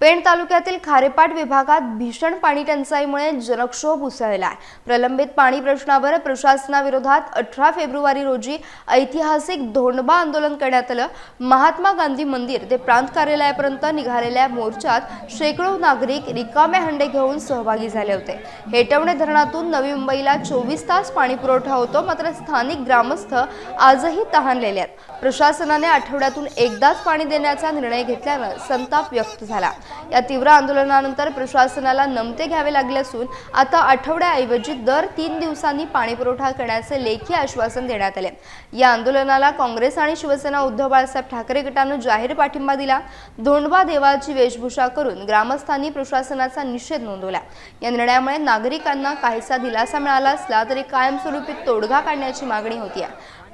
पेण तालुक्यातील खारेपाट विभागात भीषण पाणी टंचाईमुळे जनक्षोभ उसळला आहे। प्रलंबित पाणी प्रश्नावर प्रशासनाविरोधात 18 फेब्रुवारी रोजी ऐतिहासिक धोंडबा आंदोलन करण्यात आलं। महात्मा गांधी मंदिर ते प्रांत कार्यालयापर्यंत निघालेल्या मोर्चात शेकडो नागरिक रिकामे हंडे घेऊन सहभागी झाले होते। हेटवणे धरणातून नवी मुंबईला 24 तास पाणी पुरवठा होतो, मात्र स्थानिक ग्रामस्थ आजही तहानलेले आहेत। प्रशासनाने आठवड्यातून एकदाच पाणी देण्याचा निर्णय घेतल्याने संताप व्यक्त झाला। या तीव्र आंदोलनानंतर प्रशासनाला नमते घ्यावे लागले असून आता आठवड्याऐवजी दर 3 दिवसांनी पाणी पुरवठा करण्याचे लेखी आश्वासन देण्यात आले। या आंदोलनाला काँग्रेस आणि शिवसेना उद्धव बाळासाहेब ठाकरे गटाने जाहीर पाठिंबा दिला। धोंडबा देवाची वेशभूषा करून ग्रामस्थांनी प्रशासनाचा निषेध नोंदवला। या निर्णयामुळे नागरिकांना काहीसा दिलासा मिळाला असला तरी कायमस्वरूपी तोडगा काढण्याची मागणी होती।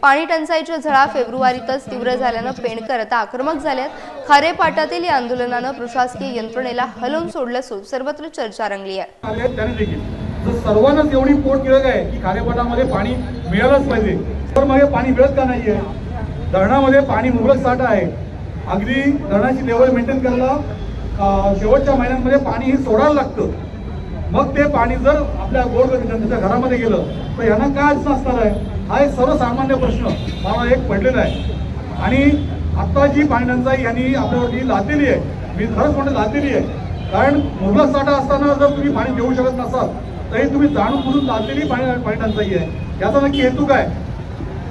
पाणी टंचाईच्या झळा फेब्रुवारीतच तीव्र झाल्याने पेणकर आता आक्रमक झालेत। खारेपाटातील या आंदोलनाने प्रशासकीय यंत्रणेला हलवून सोडलं असून सर्वत्र चर्चा रंगली आहे। सर्वांनाच एवढी पोट गिळक आहे की खारेपाटामध्ये पाणी मिळालंच पाहिजे, तर मग हे पाणी मिळत का नाहीये? धरणामध्ये पाणी मुबलक साठा आहे। अगदी धरणाची लेवल मेंटेन करायला शेवटच्या महिन्यांमध्ये पाणी हे सोडायला लागतं। मग ते पाणी जर आपल्या गोरगरिबांच्या घरामध्ये गेलं तर यांना काय अडचण असणार आहे? हा एक सर्वसामान्य प्रश्न मला एक पडलेला आहे। आणि आता जी पाणी टंचाई यांनी आपल्यावरती लादलेली आहे, मी खरंच म्हणतो लादलेली आहे, कारण मुबलक साठा असताना जर तुम्ही पाणी देऊ शकत नसाल तरी तुम्ही जाणून बुजून लादलेली पाणी टंचाई आहे। याचा नक्की हेतू काय?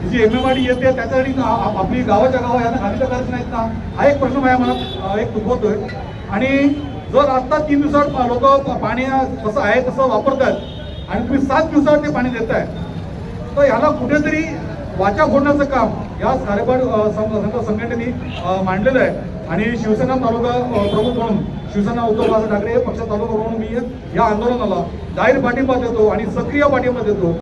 जी MMRD येते त्याच्यासाठी आपली गावाच्या गावा यांना खाली करायचं नाहीत ना, हा एक प्रश्न माझ्या मनात एक उद्भवतोय। आणि जर आता 3 दिवसात लोक पाणी जसं आहे तसं वापरतात आणि तुम्ही 7 दिवसात ते पाणी देताय, तर याला कुठेतरी वाचा फोडण्याचं काम या खारेपाट संघटनेने मांडलेलं आहे। आणि शिवसेना तालुका प्रमुख म्हणून शिवसेना उद्धव बाळासाहेब ठाकरे पक्ष तालुका म्हणून मी या आंदोलनाला जाहीर पाठिंबा देतो आणि सक्रिय पाठिंबा देतो।